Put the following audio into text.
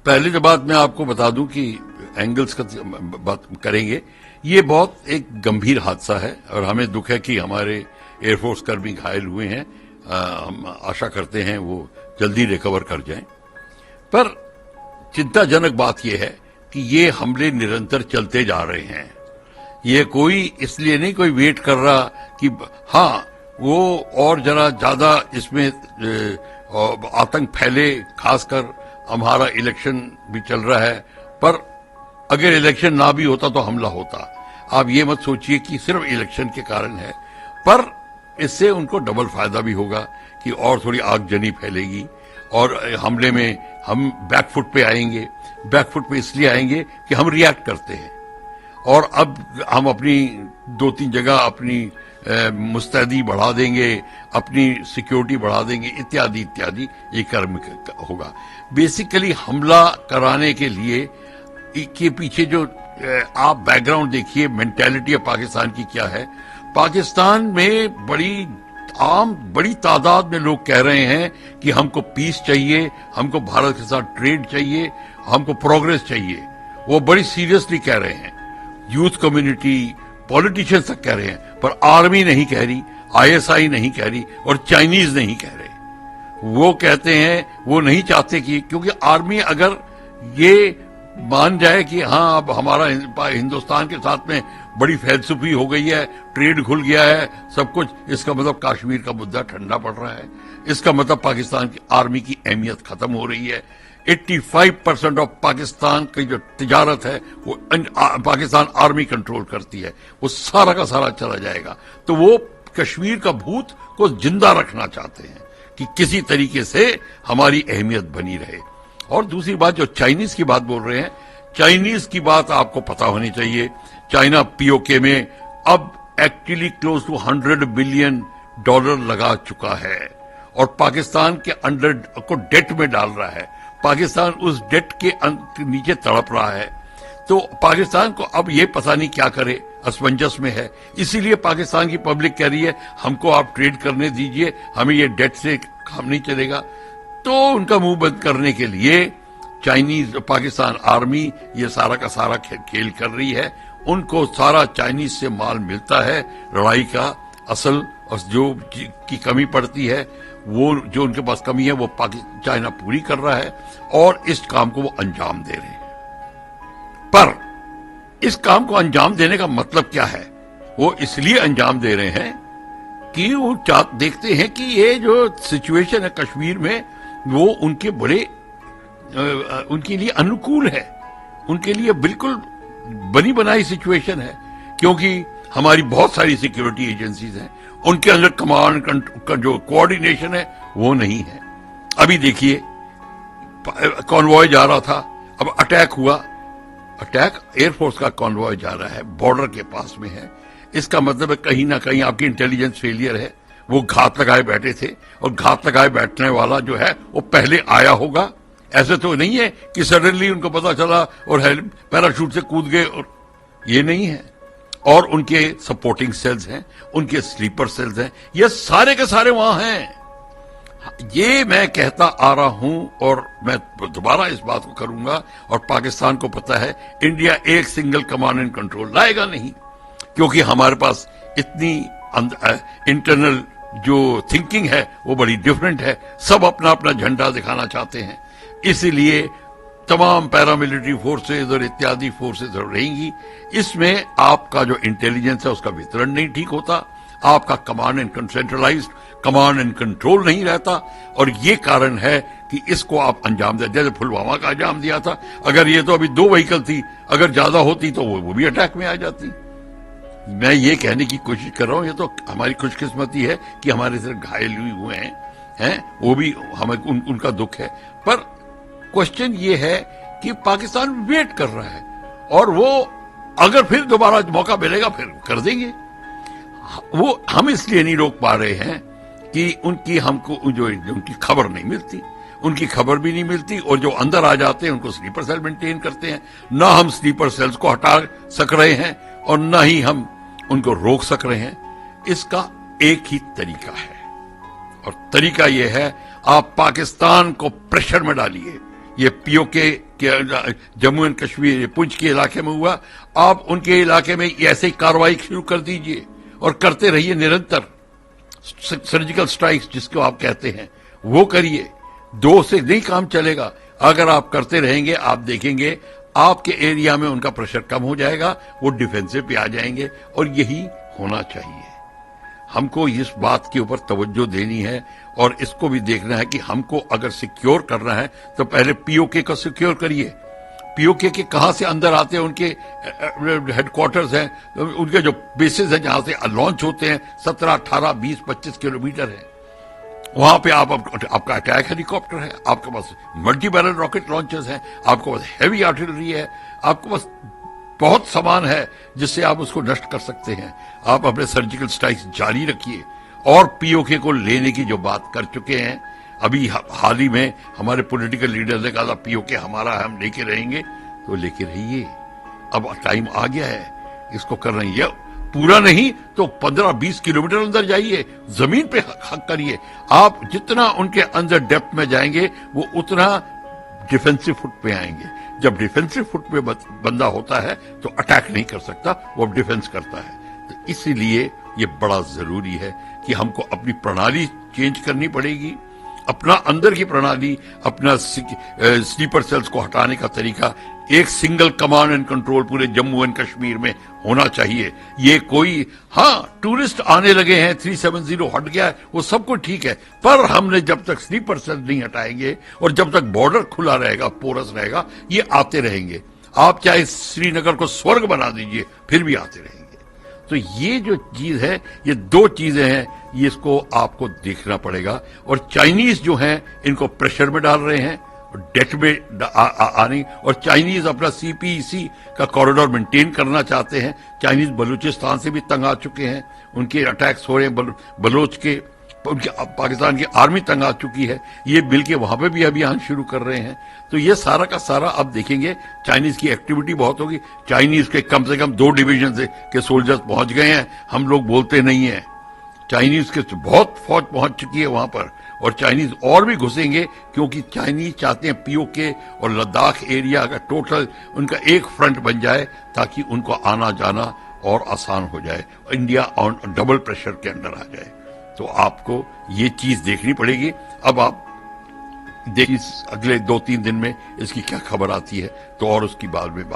पहले तो बात मैं आपको बता दूं कि एंगल्स का बात करेंगे, ये बहुत एक गंभीर हादसा है और हमें दुख है कि हमारे एयरफोर्स कर्मी घायल हुए हैं। हम आशा करते हैं वो जल्दी रिकवर कर जाएं। पर चिंताजनक बात यह है कि ये हमले निरंतर चलते जा रहे हैं। ये कोई इसलिए नहीं कोई वेट कर रहा कि हाँ वो और जरा ज्यादा इसमें आतंक फैले, खासकर हमारा इलेक्शन भी चल रहा है, पर अगर इलेक्शन ना भी होता तो हमला होता। आप ये मत सोचिए कि सिर्फ इलेक्शन के कारण है, पर इससे उनको डबल फायदा भी होगा कि और थोड़ी आगजनी फैलेगी और हमले में हम बैकफुट पे आएंगे। बैकफुट पे इसलिए आएंगे कि हम रिएक्ट करते हैं और अब हम अपनी 2-3 जगह अपनी मुस्तैदी बढ़ा देंगे, अपनी सिक्योरिटी बढ़ा देंगे, इत्यादि इत्यादि ये कर्म होगा। बेसिकली हमला कराने के लिए के पीछे जो आप बैकग्राउंड देखिए, मेंटालिटी ऑफ पाकिस्तान की क्या है। पाकिस्तान में बड़ी तादाद में लोग कह रहे हैं कि हमको पीस चाहिए, हमको भारत के साथ ट्रेड चाहिए, हमको प्रोग्रेस चाहिए। वो बड़ी सीरियसली कह रहे हैं। यूथ कम्युनिटी, पॉलिटिशियंस तक कह रहे हैं, पर आर्मी नहीं कह रही, आईएसआई नहीं कह रही और चाइनीज नहीं कह रहे। वो कहते हैं वो नहीं चाहते कि, क्योंकि आर्मी अगर ये मान जाए कि हाँ अब हमारा हिंदुस्तान के साथ में बड़ी फैलसूफी हो गई है, ट्रेड खुल गया है, सब कुछ, इसका मतलब कश्मीर का मुद्दा ठंडा पड़ रहा है। इसका मतलब पाकिस्तान की आर्मी की अहमियत खत्म हो रही है। 85% ऑफ पाकिस्तान की जो तिजारत है वो पाकिस्तान आर्मी कंट्रोल करती है, वो सारा का सारा चला जाएगा। तो वो कश्मीर का भूत को जिंदा रखना चाहते हैं कि किसी तरीके से हमारी अहमियत बनी रहे। और दूसरी बात, जो चाइनीज की बात बोल रहे हैं, चाइनीज की बात आपको पता होनी चाहिए। चाइना पीओके में अब एक्चुअली क्लोज टू $100 बिलियन लगा चुका है और पाकिस्तान के अंडर को डेट में डाल रहा है। पाकिस्तान उस डेट के नीचे तड़प रहा है। तो पाकिस्तान को अब ये पता नहीं क्या करे, असमंजस में है। इसीलिए पाकिस्तान की पब्लिक कह रही है हमको आप ट्रेड करने दीजिए, हमें ये डेट से काम नहीं चलेगा। तो उनका मुंह बंद करने के लिए चाइनीज पाकिस्तान आर्मी ये सारा का सारा खेल कर रही है। उनको सारा चाइनीज से माल मिलता है। लड़ाई का असल और जो की कमी पड़ती है, वो जो उनके पास कमी है वो चाइना पूरी कर रहा है और इस काम को वो अंजाम दे रहे हैं। पर इस काम को अंजाम देने का मतलब क्या है? वो इसलिए अंजाम दे रहे हैं कि वो देखते हैं कि ये जो सिचुएशन है कश्मीर में, वो उनके लिए अनुकूल है, उनके लिए बिल्कुल बनी बनाई सिचुएशन है। क्योंकि हमारी बहुत सारी सिक्योरिटी एजेंसीज हैं, उनके अंदर कमांड का जो कोऑर्डिनेशन है वो नहीं है। अभी देखिए कॉन्वॉय जा रहा था, अब अटैक हुआ। अटैक एयरफोर्स का कॉन्वॉय जा रहा है, बॉर्डर के पास में है। इसका मतलब है कहीं ना कहीं आपकी इंटेलिजेंस फेलियर है। वो घात लगाए बैठे थे और घात लगाए बैठने वाला जो है वो पहले आया होगा। ऐसे तो नहीं है कि सडनली उनको पता चला और पैराशूट से कूद गए, और ये नहीं है। और उनके सपोर्टिंग सेल्स हैं, उनके स्लीपर सेल्स हैं, ये सारे के सारे वहां हैं। ये मैं कहता आ रहा हूं और मैं दोबारा इस बात को करूंगा। और पाकिस्तान को पता है इंडिया एक सिंगल कमांड एंड कंट्रोल लाएगा नहीं, क्योंकि हमारे पास इतनी इंटरनल जो थिंकिंग है वो बड़ी डिफरेंट है। सब अपना अपना झंडा दिखाना चाहते हैं। इसीलिए तमाम पैरामिलिट्री फोर्सेज और इत्यादि फोर्सेज रहेंगी। इसमें आपका जो इंटेलिजेंस है उसका वितरण नहीं ठीक होता, आपका command and centralised command and control नहीं रहता। और ये कारण है कि इसको आप अंजाम दे, जैसे पुलवामा का अंजाम दिया था। अगर ये तो अभी 2 व्हीकल थी, अगर ज्यादा होती तो वो भी अटैक में आ जाती। मैं ये कहने की कोशिश कर रहा हूं, ये तो हमारी खुशकिस्मती है कि हमारे सिर्फ घायल हुए हैं, वो भी हमें उनका दुख है। पर क्वेश्चन ये है कि पाकिस्तान वेट कर रहा है और वो अगर फिर दोबारा मौका मिलेगा फिर कर देंगे। वो हम इसलिए नहीं रोक पा रहे हैं कि हमको जो उनकी खबर नहीं मिलती, उनकी खबर भी नहीं मिलती। और जो अंदर आ जाते हैं उनको स्लीपर सेल मेंटेन करते हैं। ना हम स्लीपर सेल्स को हटा सक रहे हैं और ना ही हम उनको रोक सक रहे हैं। इसका एक ही तरीका है और तरीका यह है, आप पाकिस्तान को प्रेशर में डालिए ये पीओके के जम्मू एंड कश्मीर पुंछ के इलाके में हुआ, आप उनके इलाके में ऐसे ही कार्रवाई शुरू कर दीजिए और करते रहिए निरंतर। सर्जिकल स्ट्राइक्स जिसको आप कहते हैं वो करिए, 2 से नहीं काम चलेगा। अगर आप करते रहेंगे आप देखेंगे आपके एरिया में उनका प्रेशर कम हो जाएगा, वो डिफेंसिव पे आ जाएंगे, और यही होना चाहिए। हमको इस बात के ऊपर तवज्जो देनी है और इसको भी देखना है कि हमको अगर सिक्योर करना है तो पहले पीओके को सिक्योर करिए। पीओके के कहां से अंदर आते हैं, उनके हेडक्वार्टर्स हैं, उनके जो बेसिस हैं जहां से लॉन्च होते हैं 17, 18, 20, 25 किलोमीटर है। वहां पे आपका अटैक हेलीकॉप्टर है, आपके पास मल्टी बैरल रॉकेट लॉन्चर्स हैं, आपके पास हैवी आर्टिलरी है, आपके पास बहुत सामान है जिससे आप उसको नष्ट कर सकते हैं। आप अपने सर्जिकल स्ट्राइक्स जारी रखिए और पीओके को लेने की जो बात कर चुके हैं, अभी हाल ही में हमारे पॉलिटिकल लीडर ने कहा था पीओके हमारा है, हम लेके रहेंगे, तो लेके रहिए। अब टाइम आ गया है, इसको कर रही है। पूरा नहीं तो 15-20 किलोमीटर अंदर जाइए, जमीन पे हक करिए। आप जितना उनके अंदर डेप्थ में जाएंगे वो उतना डिफेंसिव फुट पे आएंगे। जब डिफेंसिव फुट पे बंदा होता है तो अटैक नहीं कर सकता, वो डिफेंस करता है। तो इसीलिए ये बड़ा जरूरी है कि हमको अपनी प्रणाली चेंज करनी पड़ेगी, अपना अंदर की प्रणाली, अपना स्लीपर सेल्स को हटाने का तरीका एक सिंगल कमांड एंड कंट्रोल पूरे जम्मू एंड कश्मीर में होना चाहिए। ये कोई, हाँ टूरिस्ट आने लगे हैं, 370 हट गया है, वो सब कुछ ठीक है, पर हमने जब तक स्लीपर सेल नहीं हटाएंगे और जब तक बॉर्डर खुला रहेगा, पोरस रहेगा, ये आते रहेंगे। आप चाहे श्रीनगर को स्वर्ग बना दीजिए, फिर भी आते रहेंगे। तो ये जो चीज है, ये 2 चीजें हैं, ये इसको आपको देखना पड़ेगा। और चाइनीज जो हैं इनको प्रेशर में डाल रहे हैं, डेट में आने, और चाइनीज अपना सीपीईसी का कॉरिडोर मेंटेन करना चाहते हैं। चाइनीज बलूचिस्तान से भी तंग आ चुके हैं, उनके अटैक्स हो रहे हैं, बलोच के, उनके पाकिस्तान की आर्मी तंग आ चुकी है, ये मिल के वहां पे भी अभियान शुरू कर रहे हैं। तो ये सारा का सारा अब देखेंगे, चाइनीज की एक्टिविटी बहुत होगी। चाइनीज के कम से कम 2 डिवीजन के सोल्जर्स पहुंच गए हैं, हम लोग बोलते नहीं है। चाइनीज के बहुत फौज पहुंच चुकी है वहां पर, और चाइनीज और भी घुसेंगे, क्योंकि चाइनीज चाहते हैं पीओके और लद्दाख एरिया का टोटल उनका एक फ्रंट बन जाए, ताकि उनको आना जाना और आसान हो जाए, इंडिया ऑन डबल प्रेशर के अंडर आ जाए। तो आपको ये चीज देखनी पड़ेगी। अब आप देखिए अगले 2-3 दिन में इसकी क्या खबर आती है, तो और उसकी बाद में